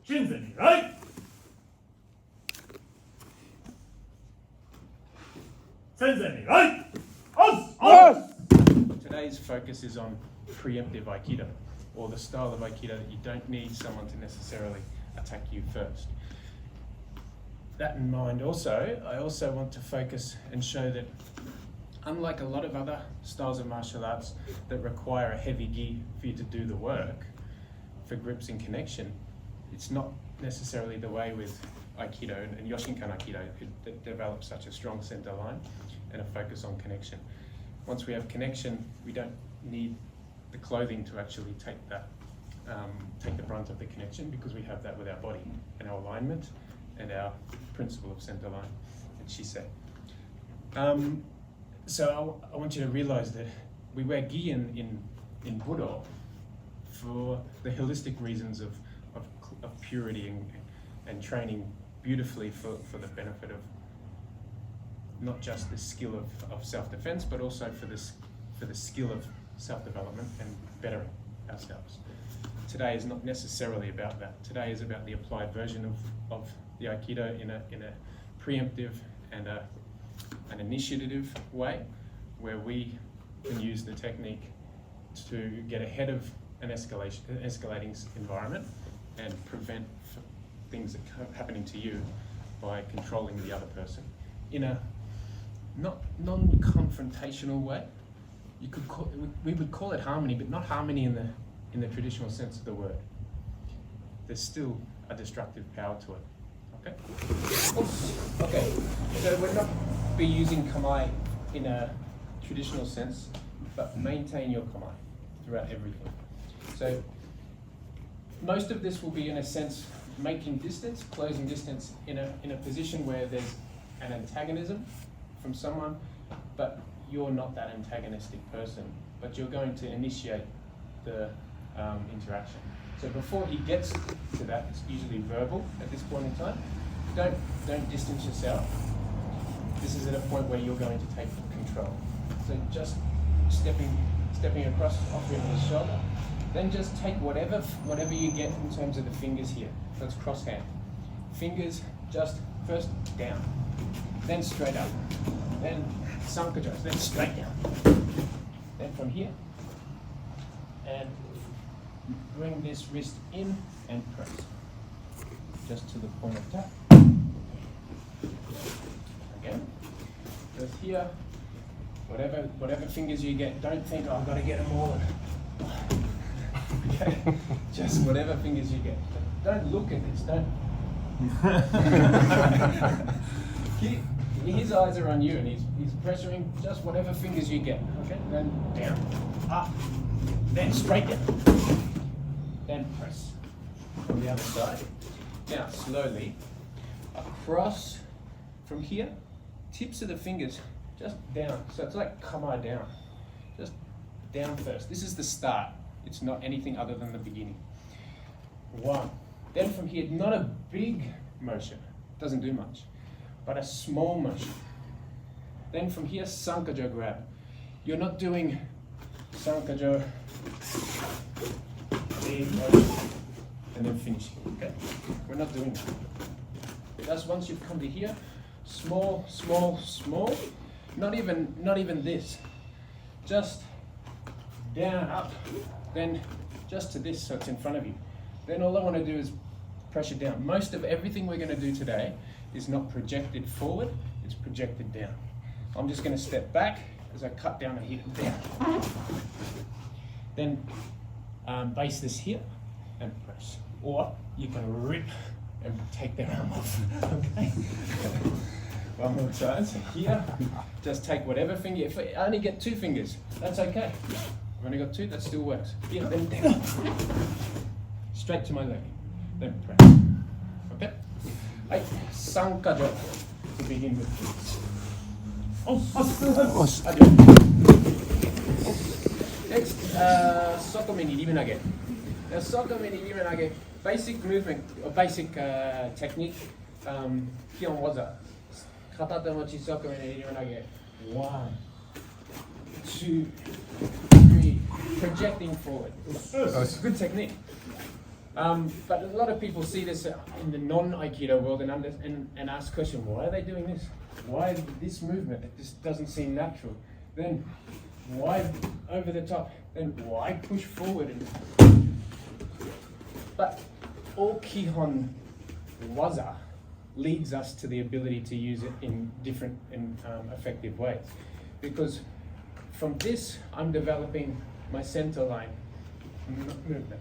真前に来。戦前に来。Today's focus is on preemptive aikido, or the style of aikido that you don't need someone to necessarily attack you first. That in mind also, I also want to focus and show that unlike a lot of other styles of martial arts that require a heavy gi for you to do the work, for grips and connection, it's not necessarily the way with Aikido and Yoshinkan Aikido that develops such a strong center line and a focus on connection. Once we have connection, we don't need the clothing to actually take the brunt of the connection, because we have that with our body and our alignment and our principle of center line and Shisei. So I want you to realize that we wear gi in Budo for the holistic reasons of purity and training beautifully for the benefit of not just the skill of self-defense, but also for the skill of self-development and bettering ourselves. Today is not necessarily about that. Today is about the applied version of the Aikido in a preemptive and an initiative way, where we can use the technique to get ahead of an escalating environment and prevent things that are happening to you by controlling the other person in a not non-confrontational way. We would call it harmony, but not harmony in the traditional sense of the word. There's still a destructive power to it. Okay? Okay, so we're not be using kamae in a traditional sense, but maintain your kamae throughout everything. So most of this will be, in a sense, making distance, closing distance in a position where there's an antagonism from someone, but you're not that antagonistic person, but you're going to initiate the interaction. So before he gets to that, it's usually verbal at this point in time. Don't distance yourself. This is at a point where you're going to take control. So just stepping across, offering his shoulder. Then just take whatever you get in terms of the fingers here. So it's cross hand. Fingers just first down, then straight up, then sankajo, then straight down. Then from here, and bring this wrist in and press. Just to the point of tap. Again. Just here, whatever fingers you get, don't think, oh, I've got to get them all. Okay? Just whatever fingers you get. Don't look at this, don't. His eyes are on you and he's pressuring just whatever fingers you get. Okay? Then down, up, then straight down. Then press from the other side. Now slowly across from here, tips of the fingers just down. So it's like kamae down. Just down first. This is the start. It's not anything other than the beginning. One. Then from here, not a big motion, doesn't do much, but a small motion. Then from here, sankajo grab. You're not doing sankajo, big motion, and then finishing, okay? We're not doing that. Just once you've come to here, small, small, small, not even this. Just down, up, then just to this, so it's in front of you. Then all I want to do is pressure down. Most of everything we're going to do today is not projected forward, it's projected down. I'm just going to step back as I cut down and hit it down. Then base this here and press. Or you can rip and take their arm off, okay? One more time, so here, just take whatever finger. If I only get 2 fingers, that's okay. I've only got 2, that still works. Here, then down. Straight to my leg, then press. Okay? Right, sankajo to begin with. Next, sokome ni rime nage. Now, sokome ni rime nage, basic movement or basic technique. Kion waza. Katata mochi sokome ni rime nage. 1, 2, 3. Projecting forward. Good technique. But a lot of people see this in the non-Aikido world and ask the question, why are they doing this? Why this movement? It just doesn't seem natural. Then why over the top? Then why push forward? But all Kihon waza leads us to the ability to use it in different and effective ways. Because from this, I'm developing my center line movement.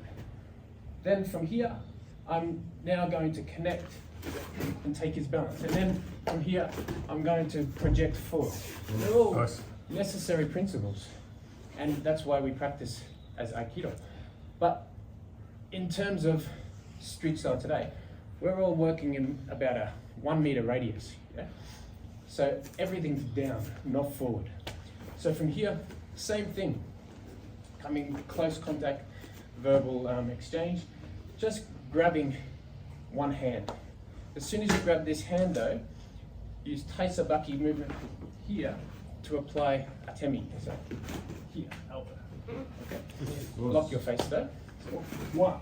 Then from here, I'm now going to connect and take his balance. And then from here, I'm going to project forward. They're all necessary principles. And that's why we practice as Aikido. But in terms of street style today, we're all working in about a 1 meter radius. Yeah? So everything's down, not forward. So from here, same thing. Coming close contact, verbal exchange, just grabbing one hand. As soon as you grab this hand though, use taisabaki movement here to apply atemi. So here, elbow. Okay. Lock your face though. So, one.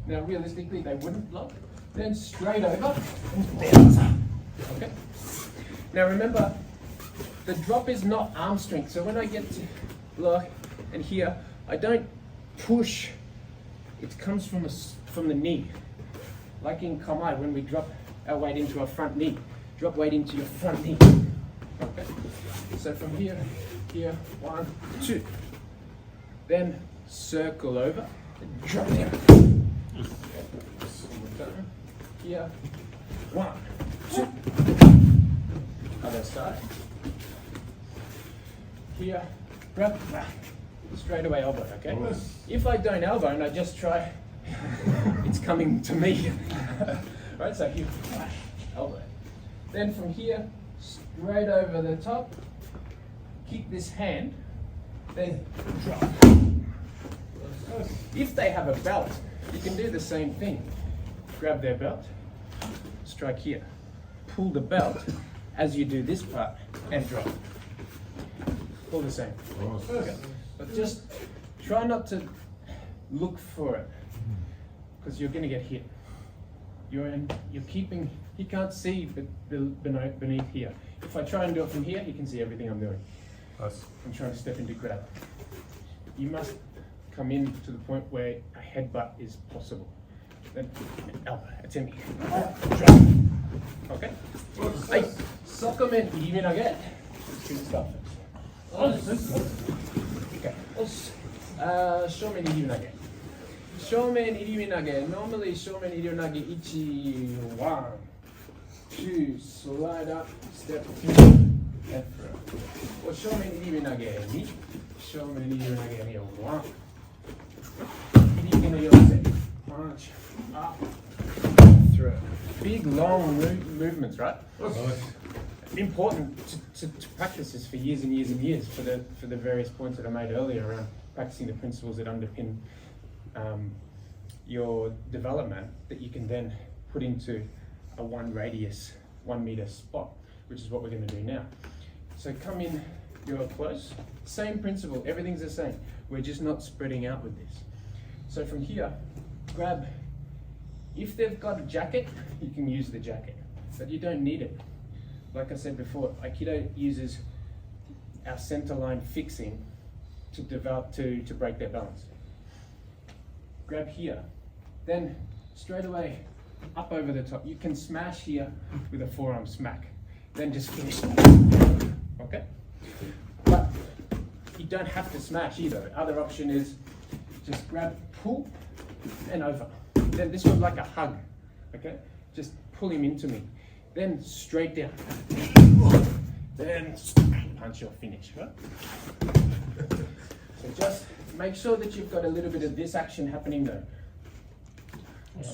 Now realistically they wouldn't lock. Then straight over and bounce up. Okay. Now remember, the drop is not arm strength. So when I get to lock and here, I don't push. It comes from the knee. Like in Kamai, when we drop our weight into our front knee. Drop weight into your front knee. Okay. So from here, 1, 2. Then circle over and drop down. Okay. Here, 1, 2. Other side. Here, grab back. Straight away elbow, okay? If I don't elbow and I just try, it's coming to me. Right, so here, elbow. Then from here, straight over the top, kick this hand, then drop. If they have a belt, you can do the same thing. Grab their belt, strike here. Pull the belt as you do this part and drop. All the same. Okay. But just try not to look for it, because you're going to get hit. You're keeping, he can't see beneath here. If I try and do it from here, he can see everything I'm doing. I'm trying to step into grab. You must come in to the point where a headbutt is possible. Then elbow, atemi. Drop. Okay? Hey, sokomen irinage. Let's do the stuff. Okay. Shomen irinage. Shomen irinage. Normally shomen irinage 1, 2, slide up, step 2, and throw. Or shomen irinage 2, shomen irinage 1. Irike no yose. Punch, up, throw. Big long movements, right? Important to practice this for years and years and years for the various points that I made earlier around practicing the principles that underpin your development that you can then put into a 1 meter spot, which is what we're going to do now. So come in, you're close, same principle, everything's the same. We're just not spreading out with this. So from here, grab, if they've got a jacket, you can use the jacket, but you don't need it. Like I said before, Aikido uses our center line fixing to develop, to break their balance. Grab here, then straight away up over the top. You can smash here with a forearm smack, then just finish. Okay? But you don't have to smash either. Other option is just grab, pull, and over. Then this one's like a hug. Okay? Just pull him into me. Then straight down. Then punch your finish, right? So just make sure that you've got a little bit of this action happening though.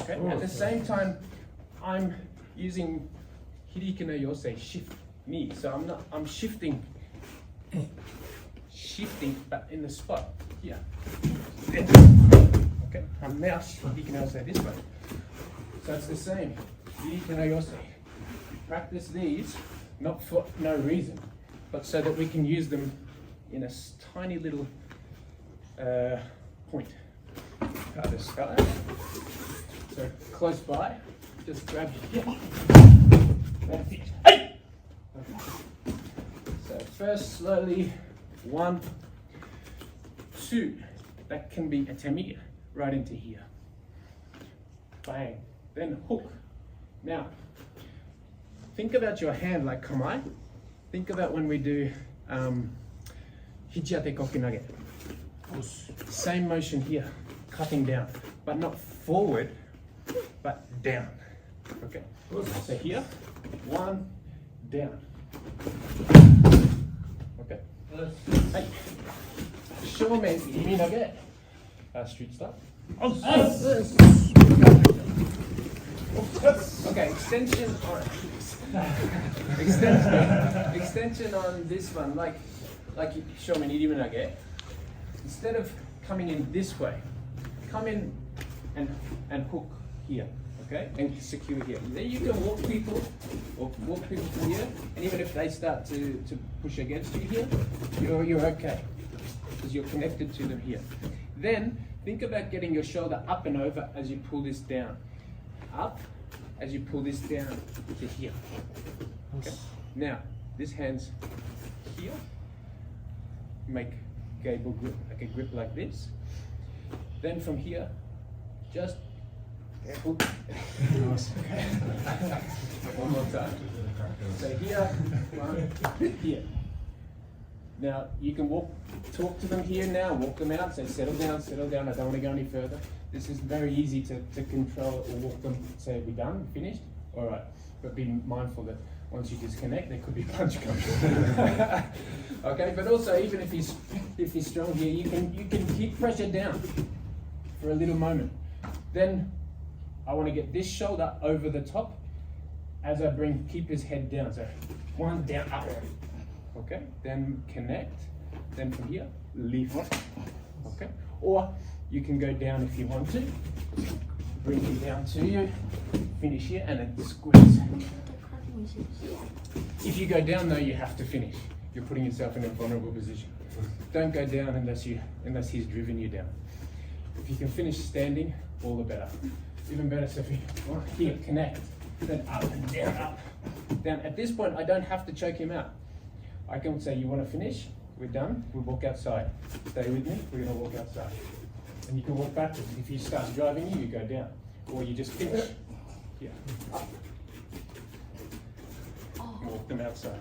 Okay? At the same time, I'm using Hirike no Yosei, shift knee. So I'm shifting, but in the spot here. Okay? I'm now Hirike no Yosei this way. So it's the same. Hirike no Yosei. Practice these, not for no reason, but so that we can use them in a tiny little point. Other side. So close by, just grab your hip. And finish. Hey! Okay. So first slowly, 1, 2. That can be a temi right into here. Bang. Then hook. Now, think about your hand like kamae. Think about when we do hichiate kokunage. Same motion here, cutting down, but not forward, but down. Okay, so here, 1, down. Okay, hey, shomen iminage, street style. Okay, extension on this one, like shomen iminage. Instead of coming in this way, come in and hook here, okay? And secure here. Then you can walk people from here, and even if they start to push against you here, you're okay, because you're connected to them here. Then think about getting your shoulder up and over as you pull this down. Up, as you pull this down to here. Okay? Now, this hand's here. Make gable grip, like a grip like this. Then from here, just pull. Okay. One more time. So here, 1, here. Now you can talk to them here now, walk them out, say settle down, I don't want to go any further. This is very easy to control or walk them, say we're done, finished, all right. But be mindful that once you disconnect, there could be punch coming. Okay, but also even if he's strong here, you can keep pressure down for a little moment. Then I want to get this shoulder over the top as I keep his head down. So 1 down, up. Okay, then connect. Then from here, lift. Okay, or you can go down if you want to. Bring him down to you. Finish here and then squeeze. If you go down though, you have to finish. You're putting yourself in a vulnerable position. Don't go down unless he's driven you down. If you can finish standing, all the better. Even better, so if you want here, connect. Then up and down, up, down. At this point, I don't have to choke him out. I can say, you want to finish? We're done. We walk outside. Stay with me. We're going to walk outside. And you can walk backwards. If he starts driving you, you go down. Or you just finish. Here, up. Walk them outside.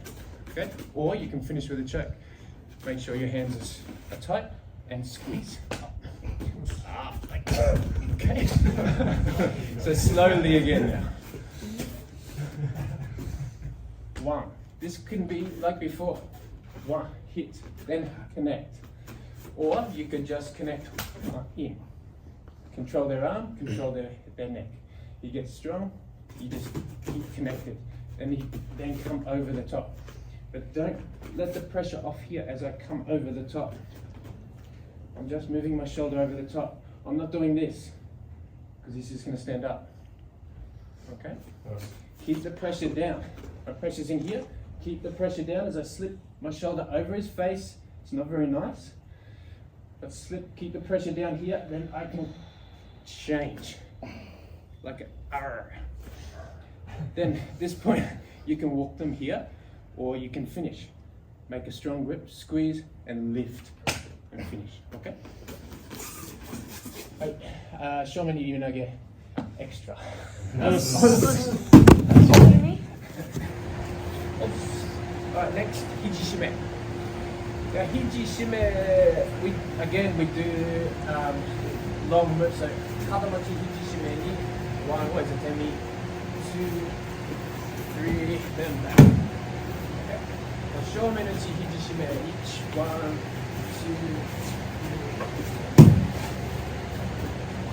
Okay? Or you can finish with a choke. Make sure your hands are tight and squeeze. Up. Like that. Okay? So slowly again now. 1. This can be like before. 1, hit, then connect. Or you could just connect in. Control their arm, control their neck. You get strong, you just keep connected. Then come over the top. But don't let the pressure off here as I come over the top. I'm just moving my shoulder over the top. I'm not doing this, because this is going to stand up. Okay? Keep the pressure down. My pressure's in here. Keep the pressure down as I slip my shoulder over his face. It's not very nice. But keep the pressure down here, then I can change. Like a R. Then at this point, you can walk them here, or you can finish. Make a strong grip, squeeze, and lift, and finish, okay? Shomen irinage extra. Alright, next, hijishime. Hijishime, we do long moves, so kadamachi hijishime ni 1 was a temi, 2, 3, then back. Okay. Shomen uchi hijishime, each 1, 2, 3.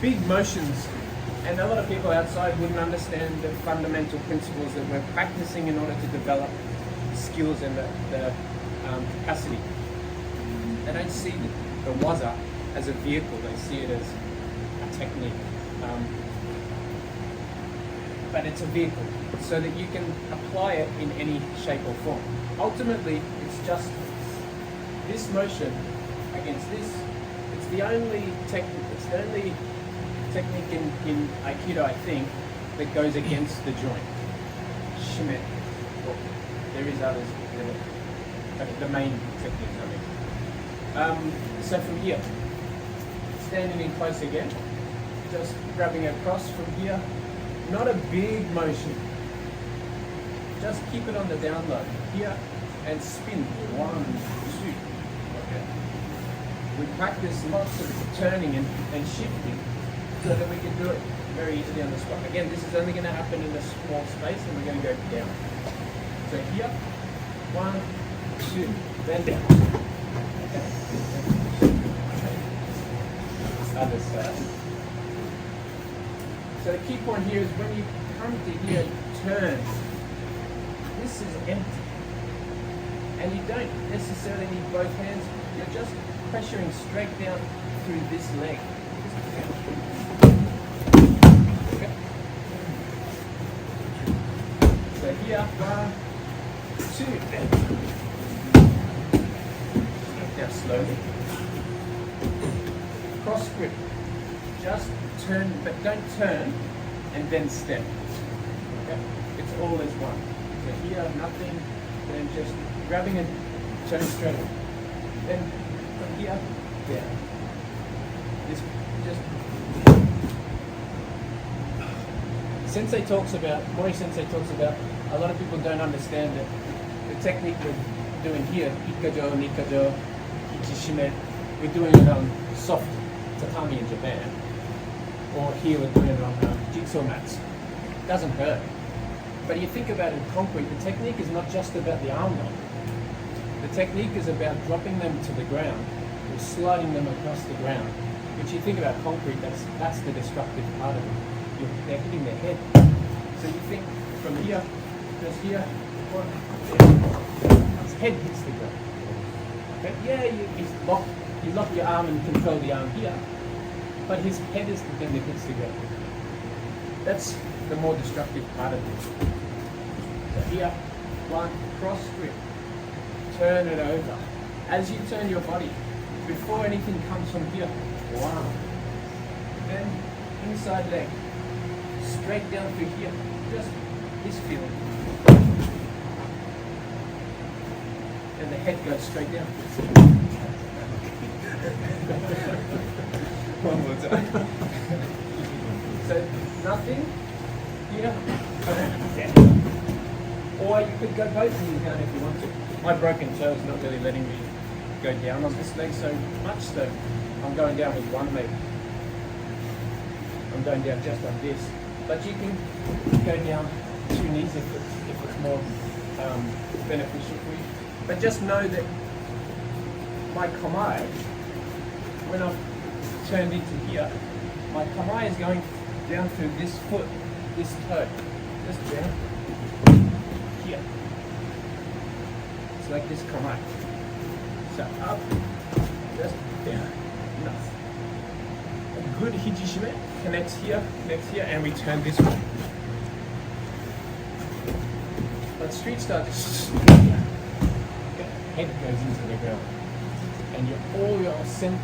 Big motions, and a lot of people outside wouldn't understand the fundamental principles that we're practicing in order to develop skills and the capacity. They don't see the waza as a vehicle, they see it as a technique. But it's a vehicle, so that you can apply it in any shape or form. Ultimately, it's just this motion against this. It's the only technique, it's the only technique in Aikido, I think, that goes against the joint. Shime. Well, there is others, but the main technique, I mean. So from here, standing in close again, just grabbing across from here. Not a big motion. Just keep it on the down low. Here and spin. 1, 2. Okay. We practice lots of turning and shifting so that we can do it very easily on the spot. Again, this is only going to happen in a small space and we're going to go down. So here, 1, 2, then down. Okay. Other side. So the key point here is when you come to here, turn. This is empty. And you don't necessarily need both hands. You're just pressuring straight down through this leg. Okay. So here, 1, 2, now slowly. Cross grip. Just turn, but don't turn and then step. Okay? It's all as one. So here, nothing, then just grabbing and turn straight. Then from here, down. This just. Mori Sensei talks about, a lot of people don't understand that the technique we're doing here, ikajo, nikajo, ichishime, we're doing it on soft tatami in Japan. Or here we're doing it on jigsaw mats. It doesn't hurt. But you think about it in concrete, the technique is not just about the arm lock. The technique is about dropping them to the ground or sliding them across the ground. Which you think about concrete, that's the destructive part of it. They're hitting their head. So you think from here, just here, his head hits the ground. Okay? Yeah, you lock your arm and control the arm here. But his head is the thing that hits the ground. That's the more destructive part of it. So here, 1, cross grip, turn it over. As you turn your body, before anything comes from here, 1. Then inside leg, straight down through here, just this feeling. And the head goes straight down. One more time. So nothing here, or you could go both knees down if you want to. My broken toe is not really letting me go down on this leg so much, so I'm going down with one leg. I'm going down just like this, but you can go down 2 knees if it's more beneficial for you. But just know that my kamae, when I've turned into here, my kamae is going down through this foot, this toe, just down here. It's like this kamae. So up, just down, enough. A good hijishime connects here, and we turn this way. But street style, just head goes into the ground, and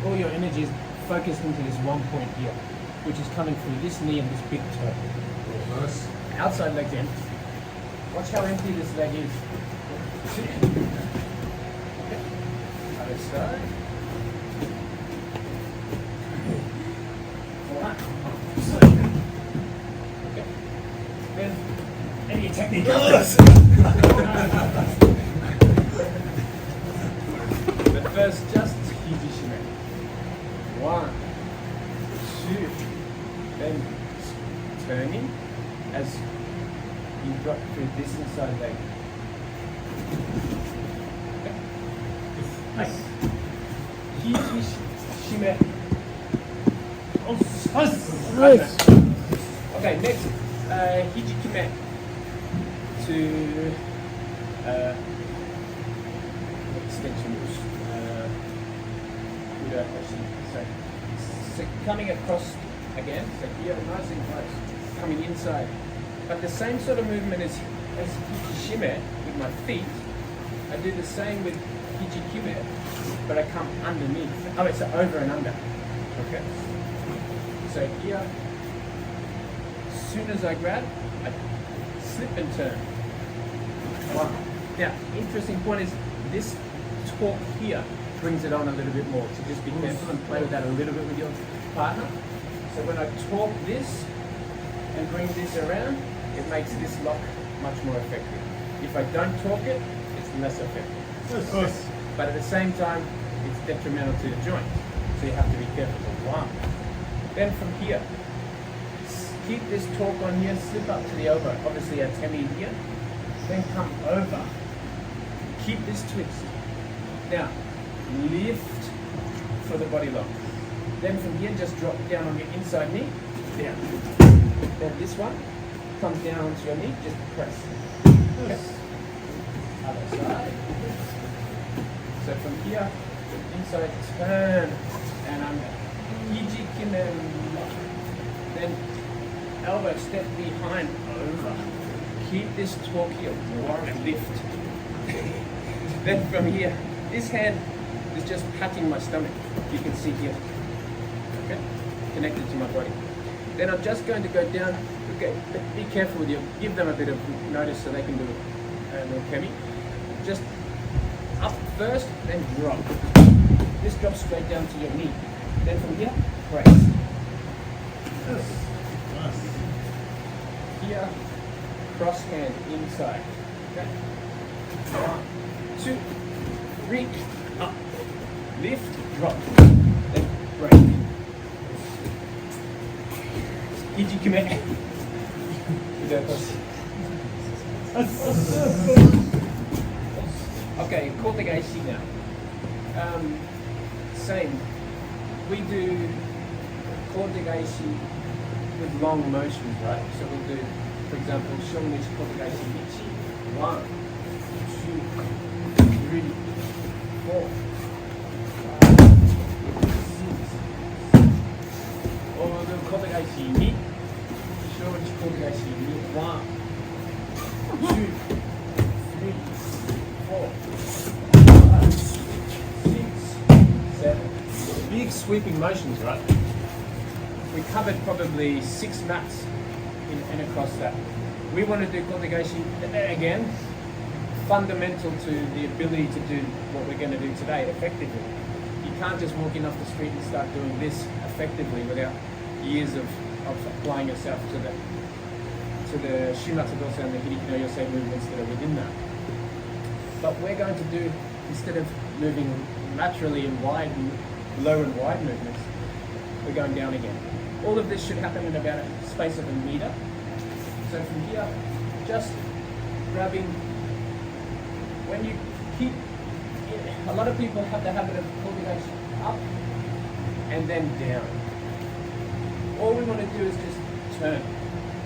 all your energy is focused into this one point here, which is coming through this knee and this big toe. Reverse. Outside leg's empty. Watch how empty this leg is. Okay. Other side. 1. Okay. Then any technique. But first, just hijishime. 1, 2, then turning as you drop through this inside leg. Okay. Nice. Hijishime. Okay, next, hijikime to extension. So coming across again, so here, nice and close, coming inside. But the same sort of movement as hijishime with my feet, I do the same with hijikime, but I come underneath. Oh, it's over and under. Okay. So here, as soon as I grab, I slip and turn. One. Now, interesting point is this torque here brings it on a little bit more. So just be careful and play with that a little bit with your partner. So when I torque this and bring this around, it makes this lock much more effective. If I don't torque it, it's less effective. Yes. But at the same time, it's detrimental to the joint. So you have to be careful. One. Then from here, keep this torque on here, slip up to the elbow. Obviously a temi here. Then come over. Keep this twist. Now, lift for the body lock. Then from here, just drop down on your inside knee, down. Then this one, come down onto your knee, just press. Okay. Other side. So from here, inside turn, and I'm then elbow step behind, over. Keep this torque here, one lift. Then from here, this hand is just patting my stomach. You can see here, okay, connected to my body. Then I'm just going to go down. Okay, but be careful with you. Give them a bit of notice so they can do a little kemi. Just up first, then drop. This drops straight down to your knee. Then from here, press. Yes. Here, cross hand inside. Okay. 1, 2, 3, up. Lift, drop. Then break. Ichikime. Okay, kotegaeshi now. Same. We do kotegaeshi with long motions, right? So we'll do, for example, shonichi kotegaeshi ichi. 1, 2, 3, 4, 5, 6. Or we'll do kotegaeshi 2. Shonichi kotegaeshi 2. 1, 2, 3, 4, 5, 6, 7. Big sweeping motions, right? We covered probably 6 mats in and across that. We want to do kotegaeshi again, fundamental to the ability to do what we're going to do today effectively. You can't just walk in off the street and start doing this effectively without years of applying yourself to the shimatsu dosa and the hiriki no yosei movements that are within that. But we're going to do, instead of moving laterally and wide, low and wide movements, we're going down again. All of this should happen in about a space of a meter. So from here, just grabbing, when you keep, a lot of people have the habit of pulling up and then down. All we want to do is just turn.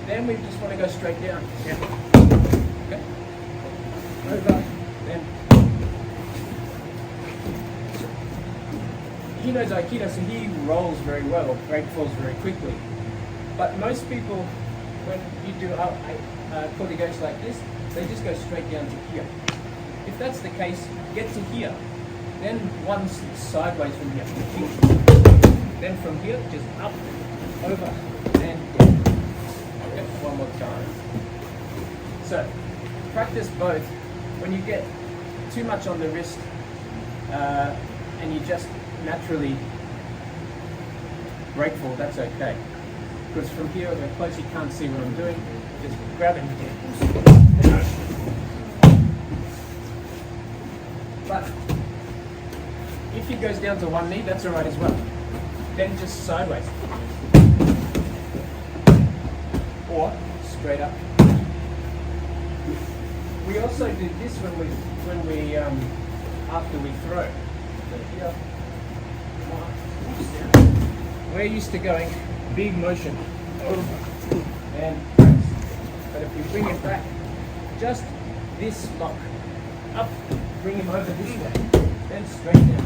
Then we just want to go straight down. Okay? Over, then. He knows Aikido, so he rolls very well, break falls very quickly. But most people, when you do kotegaeshi like this, they just go straight down to here. If that's the case, get to here. Then one sideways from here. Then from here, just up, over, and down. Okay, one more time. So, practice both. When you get too much on the wrist, and you just naturally break fall, that's okay. Because from here, when close, you can't see what I'm doing. Just grab it and But if he goes down to one knee, that's all right as well. Then just sideways. Or straight up. We also do this when we after we throw. So here, we're used to going big motion over and press. But if we bring it back, just this lock up, bring him over this way, then straight down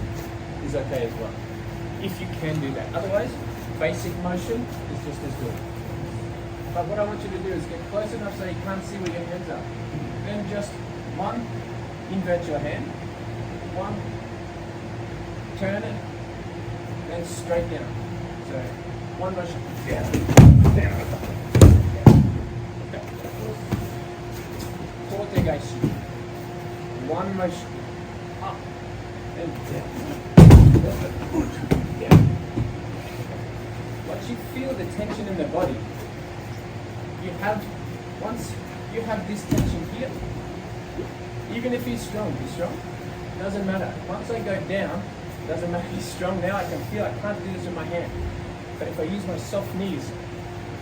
is okay as well. If you can do that. Otherwise, basic motion is just as good. But what I want you to do is get close enough so you can't see where your hands are. Then just one, invert your hand, one, turn it, then straight down. So one motion, down, down. Okay. Kotegaeshi. One motion, up and down. Down. Once you feel the tension in the body, once you have this tension here, even if he's strong, doesn't matter. Once I go down, doesn't matter if he's strong now, I can feel I can't do this with my hand. But if I use my soft knees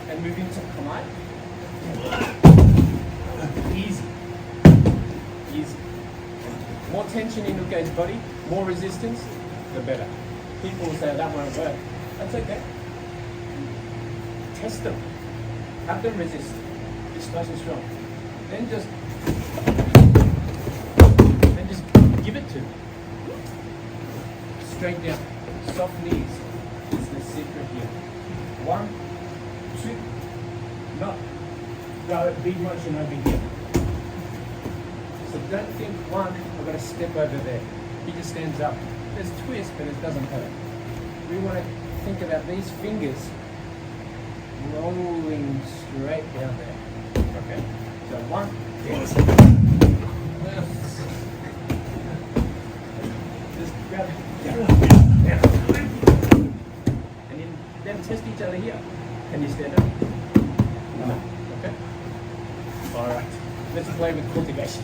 and move into kamae, easy. Easy. More tension in Uke's body, more resistance, the better. People will say that won't work. That's okay. Test them. Have them resist. This nice and strong. Then just give it to them. Straight down. Soft knees is the secret here. 1, 2, not go big motion over here. So don't think one, I've got to step over there. He just stands up. There's a twist, but it doesn't hurt. We want to think about these fingers rolling straight down there. Okay? So 1, yes. Just grab it. Down. And then test each other here. Can you stand up? No. Okay? Alright. Let's play with kotegaeshi.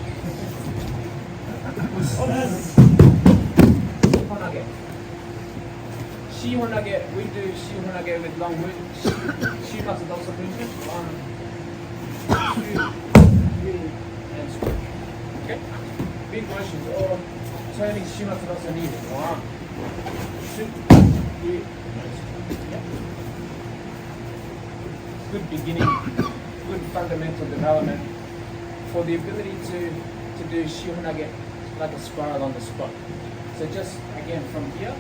Shihonage. Shihonage, we do shihonage with long wood. Shimasu also movement. 1, 2, 3, and stroke. Okay? Big motions, or turning shimasu also needed. 1, 2, 3, and stroke. Yeah. Good beginning, good fundamental development for the ability to do shihonage like a spiral on the spot. So just again from here,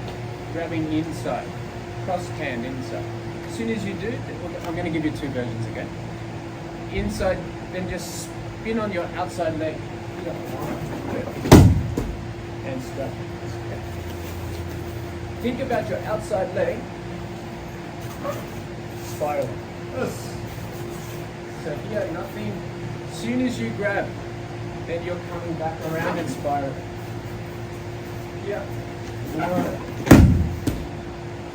grabbing inside, cross hand inside. As soon as you do, I'm going to give you 2 versions again. Inside, then just spin on your outside leg. And straight. Okay. Think about your outside leg spiraling. So here, nothing. As soon as you grab, then you're coming back around and spiraling. Here, 1,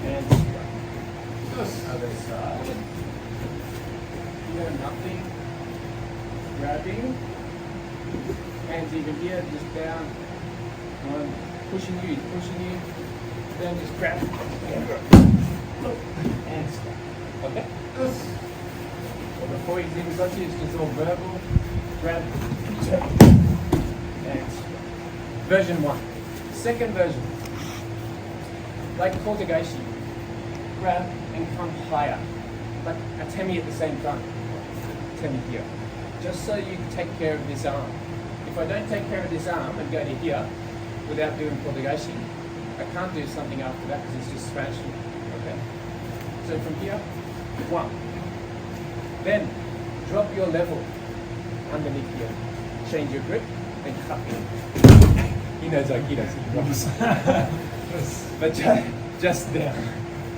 and straight. Other side. Here, nothing. Grabbing. Hands even here, just down. 1, pushing you. Then just grab. And straight. Okay? So before you even got you, it's just all verbal. Grab, turn, and version 1. Second version, like kotegaeshi, grab and come higher, like a temi at the same time. Temi here, just so you take care of this arm. If I don't take care of this arm and go to here without doing kotegaeshi, I can't do something after that because it's just smashing. Okay. So from here, 1. Then drop your level underneath here. Change your grip and cut in. He knows Aikido, so he drops. But just down.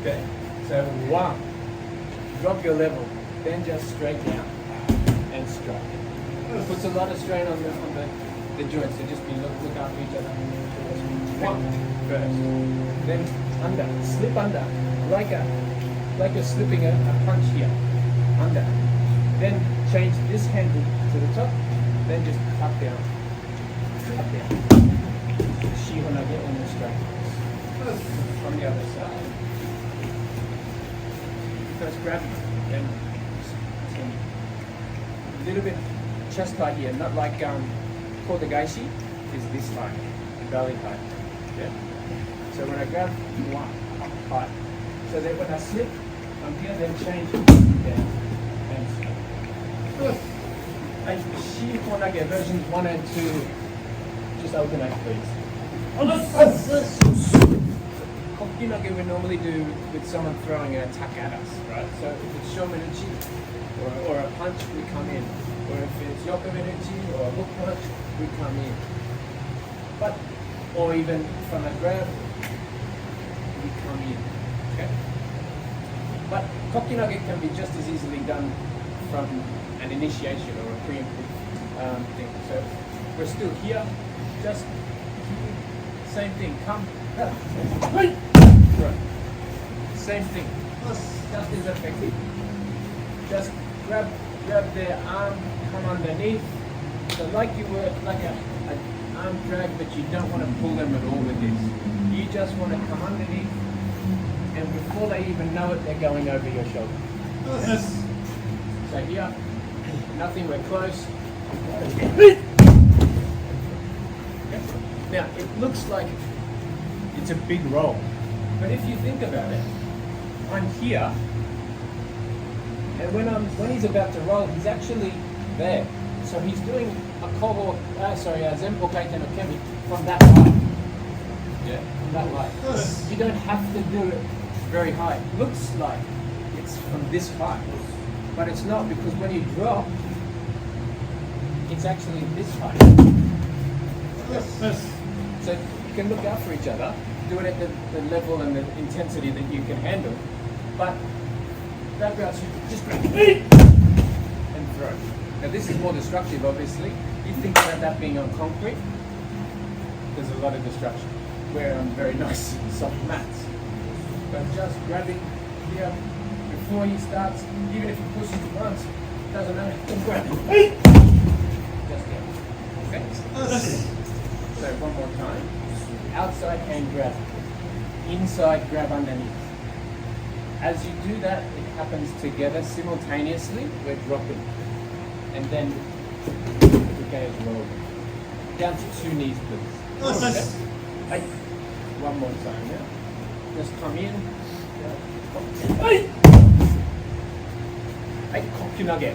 Okay. So 1. Drop your level. Then just straight down and strike. Puts a lot of strain on the joints. So just look after each other. 1 first. Then under. Slip under. Like you're slipping a punch here. Under. Then change this handle to the top, then just cut down. Shihonage on the straight. On the other side. First grab, then a little bit chest height here, not like kotegaeshi is this high, belly height. Okay? So when I grab 1, up high. So that when I slip, I'm here, then change down and straight. Shihonage versions 1 and 2, just alternate please. Kokinage we normally do with someone throwing an attack at us, right? So if it's shomenuchi or a punch, we come in. Or if it's yokomenuchi or a hook punch, we come in. But, or even from a grab, we come in. Okay? But kokinage can be just as easily done from an initiation or a preemptive thing. So we're still here, just same thing, come, right. Same thing, just as effective. Just grab their arm, come underneath. So like you were, like an arm drag, but you don't want to pull them at all with this. You just want to come underneath, and before they even know it, they're going over your shoulder. Yes. So here, nothing, we're close. Now, it looks like it's a big roll, but if you think about it, I'm here, and when he's about to roll, he's actually there. So he's doing a Zenpo Kaiten no Kemi from that height. Yeah, from that height. Yes. You don't have to do it very high. It looks like it's from this height, but it's not, because when you drop, it's actually this height. Yes. Yes. So you can look out for each other, do it at the level and the intensity that you can handle, but grab out, just grab and throw. Now this is more destructive, obviously. You think about that being on concrete, there's a lot of destruction. We're on very nice soft mats. But just grabbing here before he starts, even if he pushes once, doesn't matter, just grab it. Just there. Okay? Yes. So one more time. Outside hand grab. Inside grab underneath. As you do that, it happens together simultaneously. We're dropping. And then okay, as well. Down to 2 knees, please. Yes. Okay? One more time now. Just come in. Kokunage.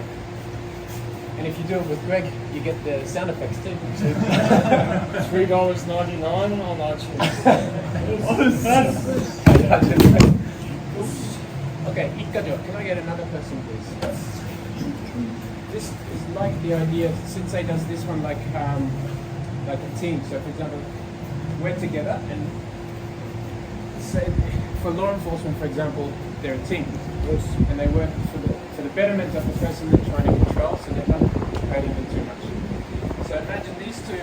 And if you do it with Greg, you get the sound effects too. $3.99 on iTunes. Okay, Ikkajo, can I get another person, please? This is like the idea, Sensei does this one like a team. So for example, we're together, and say for law enforcement, for example, they're a team. And they work for the betterment of the person they're trying to control, so they're not hurting them too much. So imagine these two,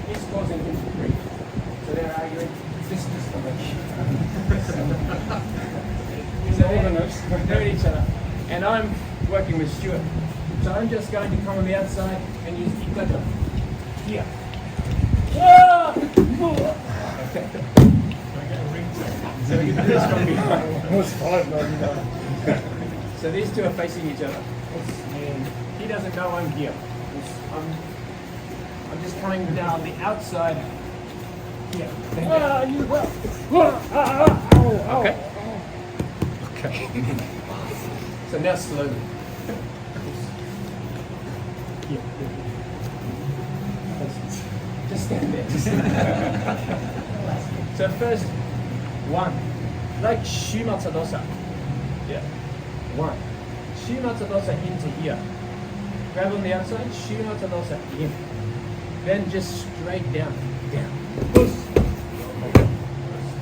he's causing him to grief. So they're arguing, this direction. So they're at each other. And I'm working with Stuart. So I'm just going to come on the outside and use Ikkajo. Here. Okay. So we can do this from behind. It's $5.99. So these two are facing each other. And he doesn't know I'm here. I'm just coming down the outside here. You will. Okay. Okay. So now slowly. Here. Just stand there. Just stand there. So first, 1. Like Shimatsu dosa. Yeah. 1. Shimatsu dosa into here. Grab on the outside, Shimatsu dosa in. Then just straight down. Down.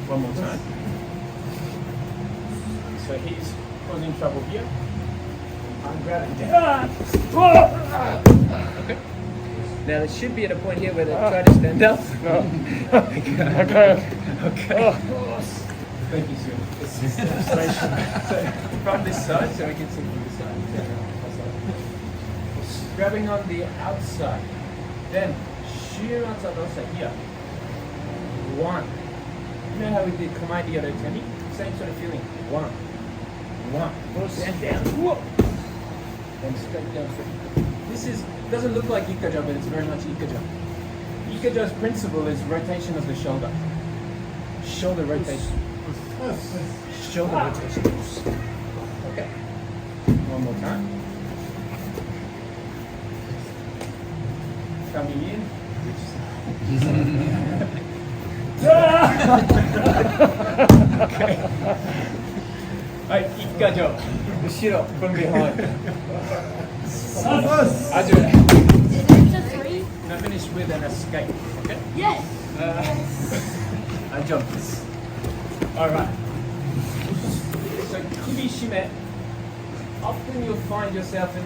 One more time. So he's causing trouble here. I'm grabbing down. Okay. Now they should be at a point here where they try to stand up. Okay. Okay. Thank you, sir. So from this side, so we can see from this side. Grabbing on the outside. Then Shimatsu dosa here. 1. You know how we did Kamae Ryodo Teni? Same sort of feeling. 1. 1. Stand down. Whoa. And straight down. This doesn't look like Ikkajo, but it's very much Ikkajo. Ikkajo's principle is rotation of the shoulder. Shoulder rotation. Shoulder rotation. Okay. One more time. Coming in. Okay. Right, Ikkajo. Ushiro, from behind. I do it. And I finish with an escape. Okay? Yes. I jump this. Alright. So kubi shime. Often you'll find yourself in,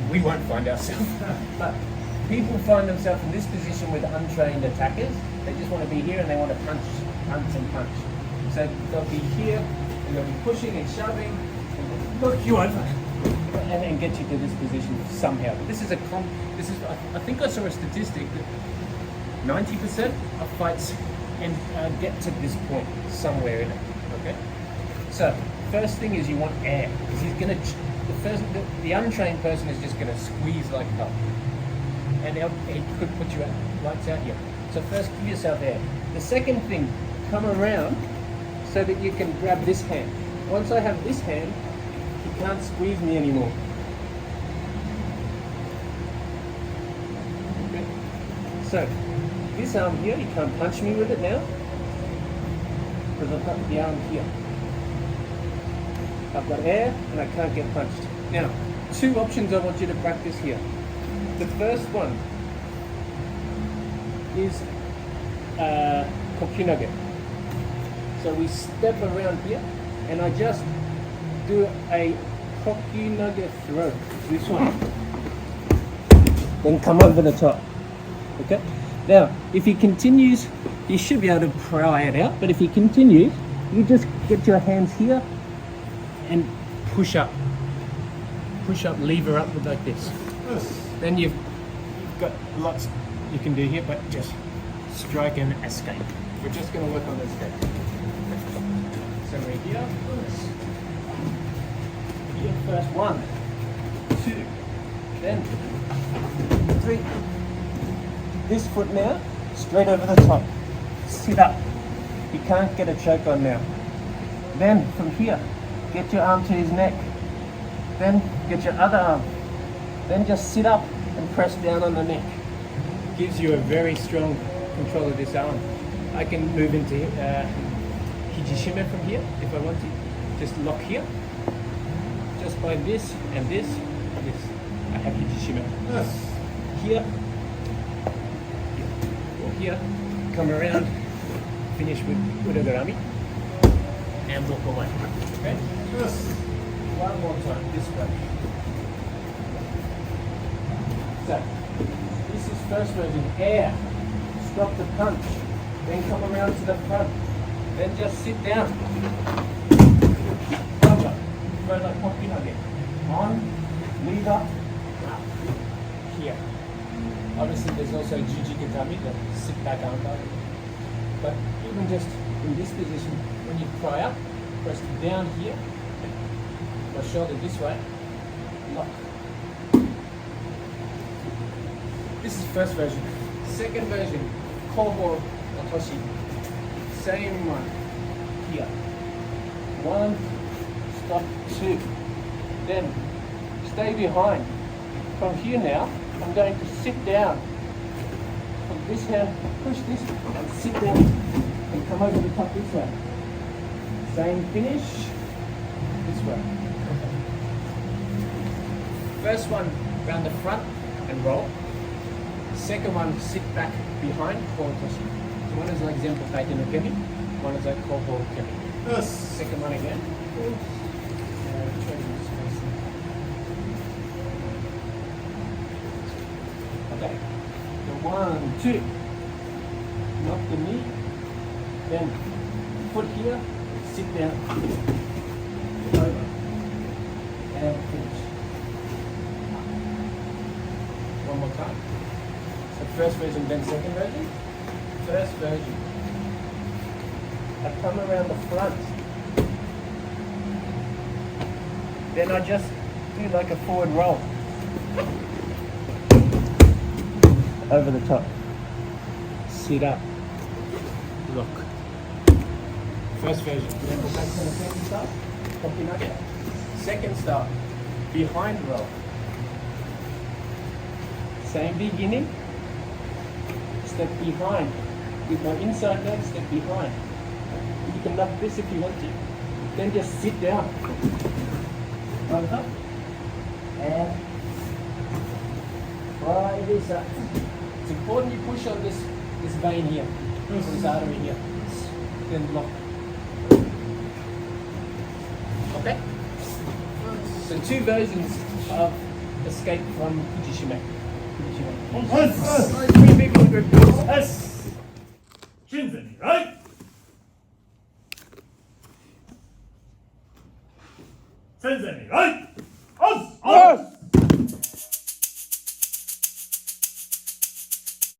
we won't find ourselves, but people find themselves in this position with untrained attackers. They just want to be here and they want to punch. So they'll be here and they'll be pushing and shoving and knock you over and get you to this position somehow. But this is I think I saw a statistic that 90% of fights get to this point somewhere in it. Okay. So first thing is you want air, because he's gonna. The untrained person is just gonna squeeze like hell, and he could put you lights out here. So first, give yourself air. The second thing, come around so that you can grab this hand. Once I have this hand, he can't squeeze me anymore. Okay. So this arm here, you can't punch me with it now, because I've got the arm here. I've got air and I can't get punched. Now, two options I want you to practice here. The first one is kokyunage. So we step around here and I just do a kokyunage throw. This one. Then come over the top. Okay? Now, if he continues, you should be able to pry it out, but if he continues, you just get your hands here and push up, lever up like this. Then you've got lots you can do here, but just strike and escape. We're just going to work on the escape. So we're here. Here first, 1, 2, then 3. This foot now, straight over the top. Sit up. You can't get a choke on now. Then from here, get your arm to his neck. Then get your other arm. Then just sit up and press down on the neck. Gives you a very strong control of this arm. I can move into hijishime from here if I want to. Just lock here. Just by this and this. I have hijishime. Here. Or here. Come around. Finish with udagarami. And walk away. Okay? One more time, this way. So, this is first version, air. Stop the punch. Then come around to the front. Then just sit down. Over. Throw like kokyunage. On, lead up, here. Obviously there's also jujikatami, the sit back arm bar. But even just in this position, when you pry up, press down here, my shoulder this way, lock. This is first version. Second version, kobo otoshi. Same one. Here. 1, stop, 2. Then stay behind. From here now, I'm going to sit down. Put this hand, push this, and sit down. And come over the top this way. Same finish. This way. First one, round the front and roll. Second one, sit back behind, kobo toshi. So one is like example taiten no kemi, one is like kobo kemi. Second one again. Okay. So 1, 2. Knock the knee. Then foot here, sit down. Over. And finish. One more time. So first version, then second version. First version. I come around the front. Then I just do like a forward roll. Over the top. Sit up. Look. First version. Then we'll back to the second start. Kokyunage. Second start. Behind roll. Same beginning. Step behind. With my inside leg, step behind. You can knock this if you want to. Then just sit down. Over. And fly this up. It's important you push on this vein here. This artery here. Then lock. Okay? So two versions of escape from Fujishima. Three people in group, please. よし金銭にライ千銭にライ